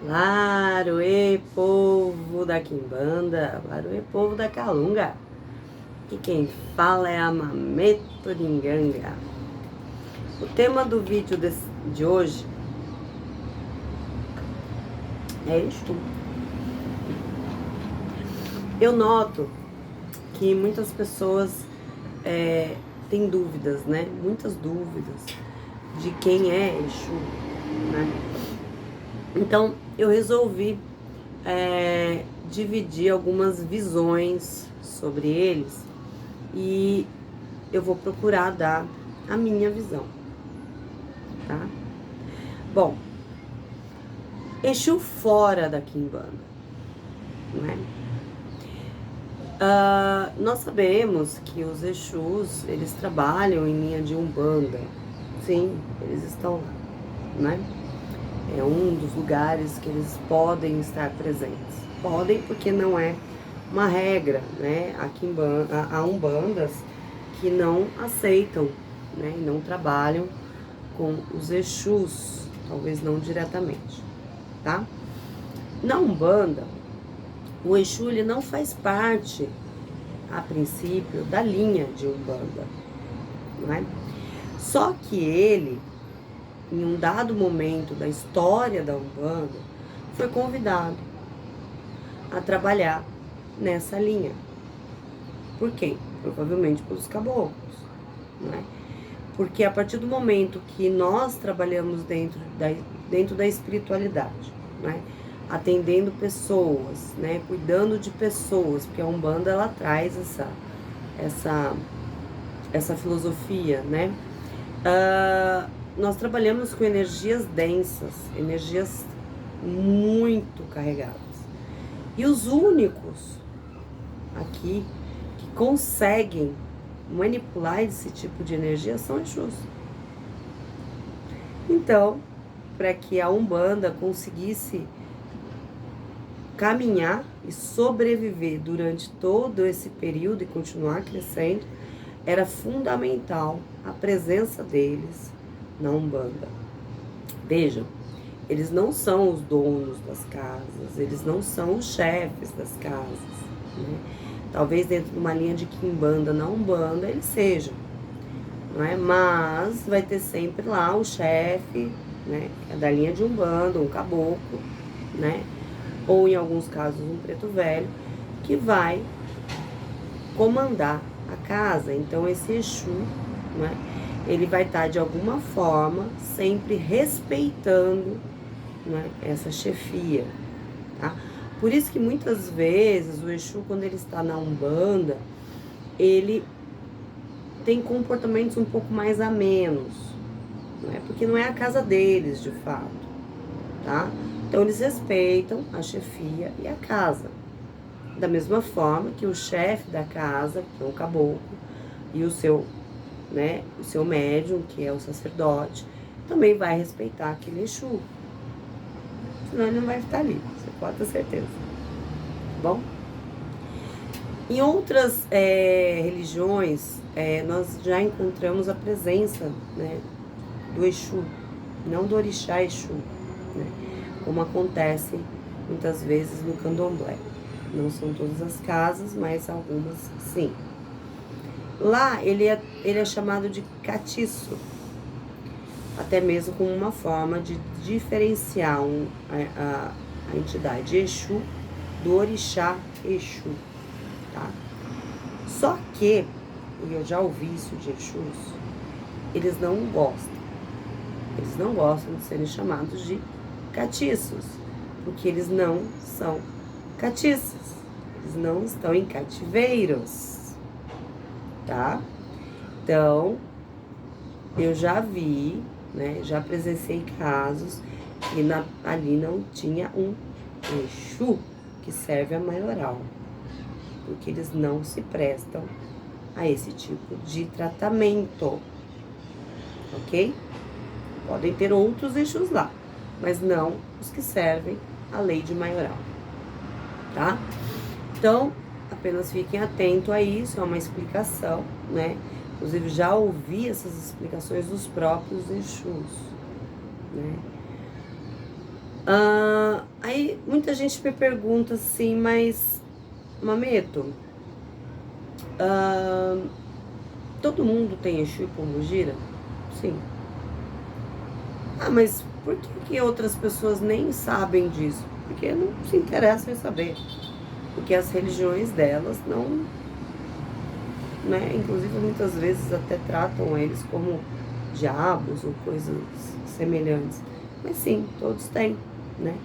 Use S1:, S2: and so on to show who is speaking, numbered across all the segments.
S1: Laroê, povo da Quimbanda, Laroê, povo da Calunga. E quem fala é a Mameto Linganga. O tema do vídeo de hoje é Exu. Eu noto que muitas pessoas têm dúvidas, né? Muitas dúvidas de quem é Exu, né? Então, eu resolvi dividir algumas visões sobre eles e eu vou procurar dar a minha visão, tá? Bom, Exu fora da Quimbanda, né? Nós sabemos que os Exus, eles trabalham em linha de Umbanda. Sim, eles estão lá, né? É um dos lugares que eles podem estar presentes. Podem porque não é uma regra, né? Há umbandas que não aceitam, né? E não trabalham com os Exus, talvez não diretamente, tá? Na Umbanda, o Exu ele não faz parte, a princípio, da linha de Umbanda, né? Só que ele, em um dado momento da história da Umbanda, foi convidado a trabalhar nessa linha. Por quem? Provavelmente pelos caboclos, né? Porque a partir do momento que nós trabalhamos dentro da espiritualidade, né? Atendendo pessoas, né? Cuidando de pessoas, porque a Umbanda ela traz essa filosofia, né? Nós trabalhamos com energias densas, energias muito carregadas. E os únicos aqui que conseguem manipular esse tipo de energia são Exus. Então, para que a Umbanda conseguisse caminhar e sobreviver durante todo esse período e continuar crescendo, era fundamental a presença deles na Umbanda. Vejam, eles não são os donos das casas, eles não são os chefes das casas, né? Talvez dentro de uma linha de Quimbanda na Umbanda eles sejam, não é? Mas vai ter sempre lá o chefe, né? Que é da linha de Umbanda, um caboclo, né? Ou em alguns casos um preto velho, que vai comandar a casa. Então esse Exu, né? Ele vai estar de alguma forma sempre respeitando, né, essa chefia, tá? Por isso que muitas vezes o Exu, quando ele está na Umbanda, ele tem comportamentos um pouco mais amenos, né? Porque não é a casa deles de fato, tá? Então eles respeitam a chefia e a casa. Da mesma forma que o chefe da casa, que é o caboclo, e o seu, né, o seu médium, que é o sacerdote, também vai respeitar aquele Exu. Senão ele não vai estar ali, você pode ter certeza. Tá bom? Em outras religiões, nós já encontramos a presença, né, do Exu, não do orixá Exu, né, como acontece muitas vezes no candomblé. Não são todas as casas, mas algumas sim. Lá ele é chamado de catiço, até mesmo como uma forma de diferenciar a entidade Exu do orixá Exu, tá? Só que, e eu já ouvi isso de Exus, eles não gostam de serem chamados de catiços, porque eles não são catiços, eles não estão em cativeiros, tá? Então, eu já vi, né, já presenciei casos que ali não tinha um Exu que serve a maioral, porque eles não se prestam a esse tipo de tratamento, ok? Podem ter outros Exus lá, mas não os que servem a lei de maioral, tá? Então, apenas fiquem atentos a isso, é uma explicação, né? Inclusive, já ouvi essas explicações dos próprios Exus, né? Aí muita gente me pergunta assim, mas Mameto, todo mundo tem Exu e Pombogira? Sim. Ah, mas por que outras pessoas nem sabem disso? Porque não se interessam em saber. Porque as religiões delas não, né? Inclusive muitas vezes até tratam eles como diabos ou coisas semelhantes. Mas sim, todos têm, né?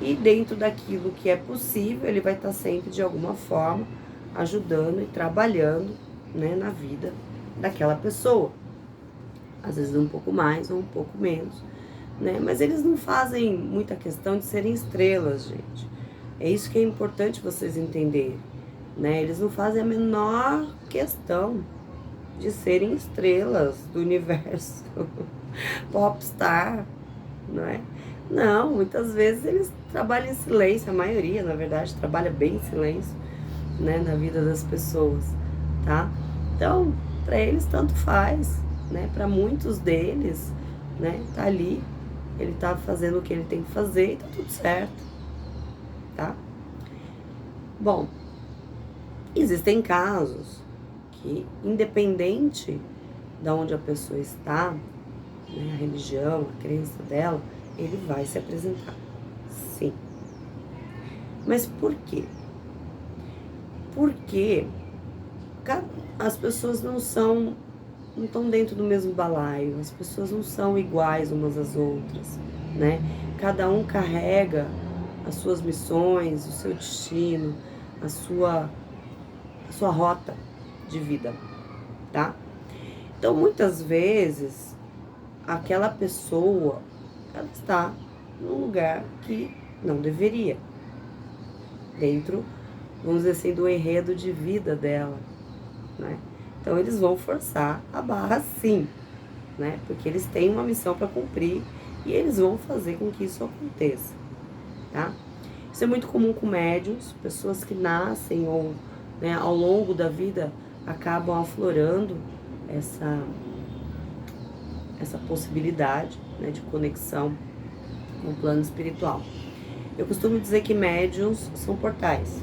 S1: E dentro daquilo que é possível, ele vai estar sempre de alguma forma ajudando e trabalhando, né, na vida daquela pessoa. Às vezes um pouco mais ou um pouco menos, né? Mas eles não fazem muita questão de serem estrelas, gente. É isso que é importante vocês entenderem, né? Eles não fazem a menor questão de serem estrelas do universo, popstar, não é? Não, muitas vezes eles trabalham em silêncio, a maioria, na verdade, trabalha bem em silêncio, né, na vida das pessoas, tá? Então, para eles tanto faz, né? Para muitos deles, né, tá ali, ele tá fazendo o que ele tem que fazer e tá tudo certo, tá? Bom, existem casos que, independente de onde a pessoa está, né, a religião, a crença dela, ele vai se apresentar, sim. Mas por quê? Porque as pessoas não estão dentro do mesmo balaio, as pessoas não são iguais umas às outras, né? Cada um carrega as suas missões, o seu destino, a sua rota de vida, tá? Então, muitas vezes, aquela pessoa, ela está num lugar que não deveria, dentro, vamos dizer assim, do enredo de vida dela, né? Então eles vão forçar a barra sim, né? Porque eles têm uma missão para cumprir e eles vão fazer com que isso aconteça, tá? Isso é muito comum com médiuns, pessoas que nascem ou, né, ao longo da vida acabam aflorando essa possibilidade, né, de conexão com o plano espiritual. Eu costumo dizer que médiuns são portais,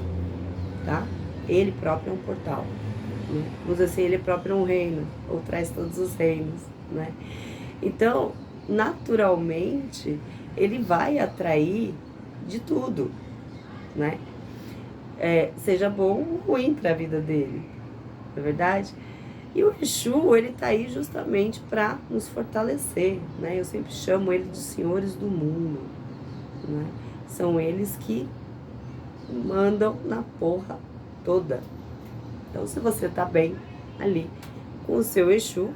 S1: tá? Ele próprio é um portal, né? Vamos dizer assim, ele próprio é um reino, ou traz todos os reinos, né? Então, naturalmente, ele vai atrair de tudo, né? Seja bom ou ruim para a vida dele, não é verdade? E o Exu, ele tá aí justamente para nos fortalecer, né? Eu sempre chamo ele de senhores do mundo, né? São eles que mandam na porra toda. Então, se você tá bem ali com o seu Exu,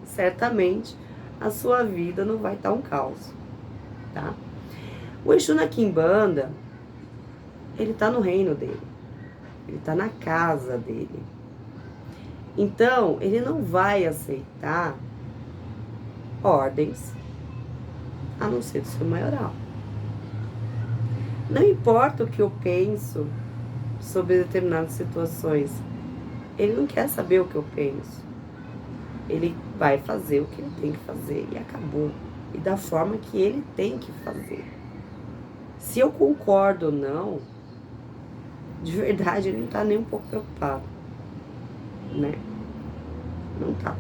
S1: certamente a sua vida não vai estar um caos, tá? O Exu na Quimbanda, ele tá no reino dele, ele tá na casa dele. Então, ele não vai aceitar ordens, a não ser do seu maioral. Não importa o que eu penso sobre determinadas situações, ele não quer saber o que eu penso. Ele vai fazer o que ele tem que fazer e acabou. E da forma que ele tem que fazer. Se eu concordo ou não, de verdade ele não tá nem um pouco preocupado, né? Não tá.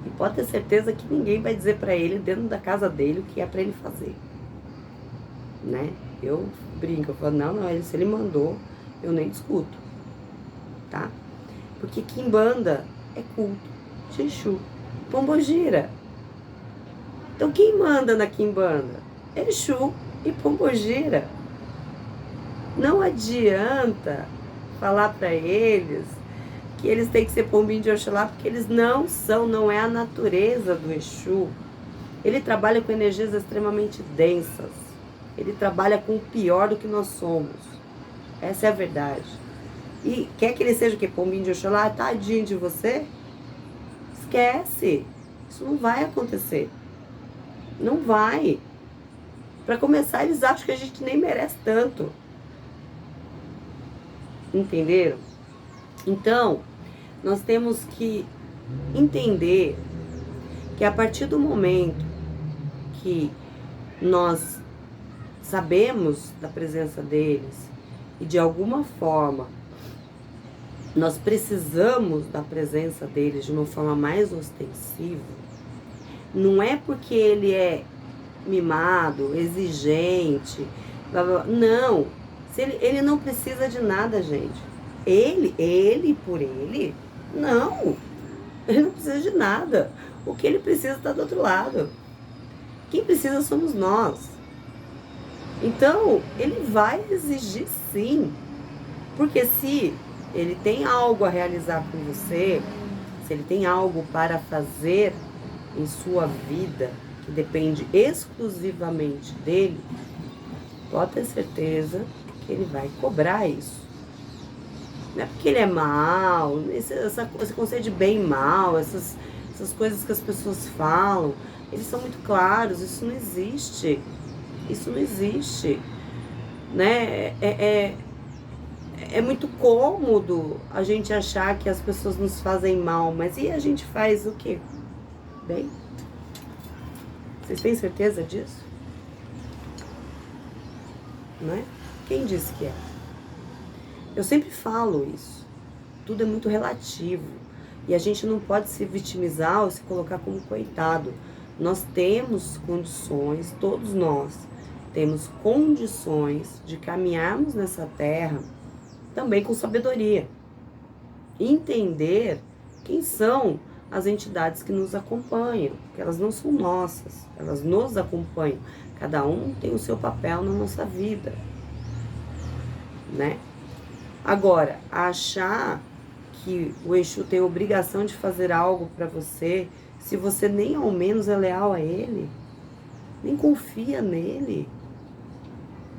S1: E pode ter certeza que ninguém vai dizer pra ele dentro da casa dele o que é pra ele fazer, né? Eu brinco, eu falo, não, se ele mandou, eu nem discuto, tá? Porque Quimbanda é culto de Exu, Pombogira. Então quem manda na Quimbanda? Exu e Pombogira. Não adianta falar pra eles que eles têm que ser pombinho de Oxalá, porque eles não são, não é a natureza do Exu. Ele trabalha com energias extremamente densas. Ele trabalha com o pior do que nós somos. Essa é a verdade. E quer que ele seja o quê? Pombinho de Oxalá? Tadinho de você? Esquece. Isso não vai acontecer. Não vai. Para começar, eles acham que a gente nem merece tanto. Entenderam? Então, nós temos que entender que a partir do momento que nós sabemos da presença deles e de alguma forma nós precisamos da presença deles de uma forma mais ostensiva, não é porque ele é mimado, exigente, blá, blá, blá. Não, ele não precisa de nada, gente. Ele por ele, não, ele não precisa de nada. O que ele precisa está do outro lado. Quem precisa somos nós. Então, ele vai exigir sim. Porque se ele tem algo a realizar com você, se ele tem algo para fazer em sua vida, que depende exclusivamente dele, pode ter certeza que ele vai cobrar isso. Não é porque ele é mal, esse conceito de bem e mal, essas coisas que as pessoas falam, eles são muito claros, isso não existe. Isso não existe. Né? É muito cômodo a gente achar que as pessoas nos fazem mal, mas e a gente faz o quê? Bem? Vocês têm certeza disso? Não é? Quem disse que é? Eu sempre falo isso. Tudo é muito relativo. E a gente não pode se vitimizar ou se colocar como coitado. Nós temos condições, todos nós temos condições de caminharmos nessa terra também com sabedoria. Entender quem são as entidades que nos acompanham, que elas não são nossas, elas nos acompanham. Cada um tem o seu papel na nossa vida, né? Agora, achar que o Exu tem a obrigação de fazer algo para você, se você nem ao menos é leal a ele, nem confia nele,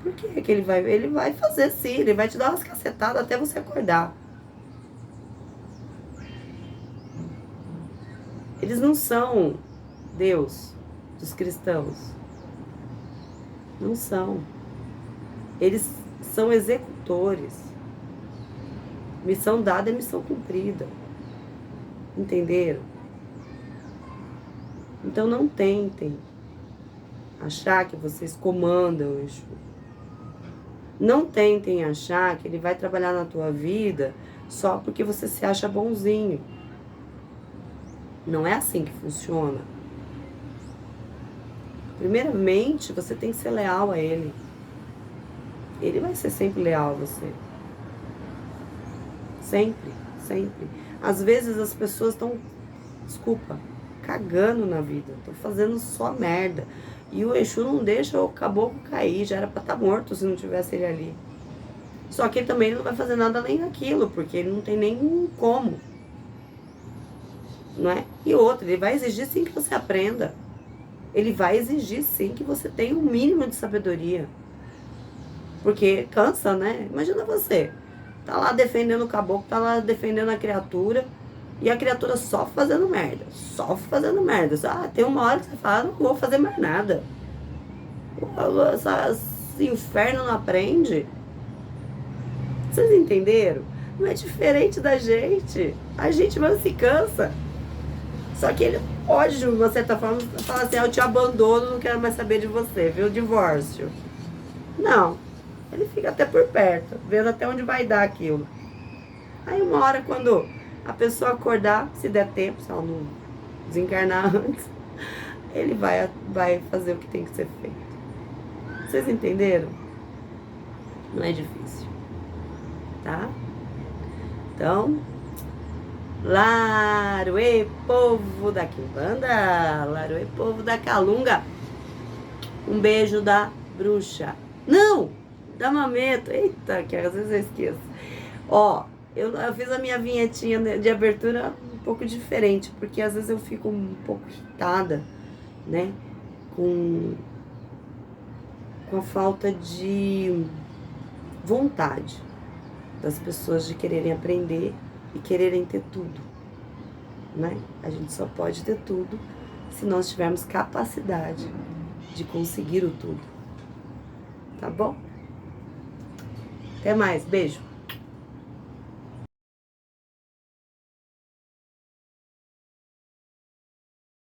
S1: por que que ele vai fazer sim, ele vai te dar umas cacetadas até você acordar. Eles não são Deus dos cristãos. Não são. Eles são executores. Missão dada é missão cumprida. Entenderam? Então não tentem achar que vocês comandam o Exu. Não tentem achar que ele vai trabalhar na tua vida só porque você se acha bonzinho. Não é assim que funciona. Primeiramente, você tem que ser leal a ele. Ele vai ser sempre leal a você. Sempre, sempre. Às vezes as pessoas estão, desculpa, cagando na vida. Estão fazendo só merda. E o Exu não deixa o caboclo cair. Já era pra estar morto se não tivesse ele ali. Só que ele também não vai fazer nada além daquilo, porque ele não tem nem como. Não é? E outra, ele vai exigir sim que você aprenda. Ele vai exigir sim que você tenha um mínimo de sabedoria. Porque cansa, né? Imagina você, tá lá defendendo o caboclo, tá lá defendendo a criatura, e a criatura só fazendo merda. Só fazendo merda. Ah, tem uma hora que você fala, não vou fazer mais nada. Esse inferno não aprende. Vocês entenderam? Não é diferente da gente. A gente mesmo se cansa. Só que ele pode, de uma certa forma, falar assim, eu te abandono, não quero mais saber de você, viu? Divórcio. Não. Ele fica até por perto, vendo até onde vai dar aquilo. Aí uma hora, quando a pessoa acordar, se der tempo, se ela não desencarnar antes, ele vai fazer o que tem que ser feito. Vocês entenderam? Não é difícil. Tá? Então... Laruê, povo da Quimbanda, Laruê, povo da Calunga. Um beijo da bruxa. Não, da Mameta. Eita, que às vezes eu esqueço. Ó, eu fiz a minha vinhetinha de abertura um pouco diferente, porque às vezes eu fico um pouco irritada, né? Com a falta de vontade das pessoas de quererem aprender e quererem ter tudo, né? A gente só pode ter tudo se nós tivermos capacidade de conseguir o tudo. Tá bom? Até mais, beijo!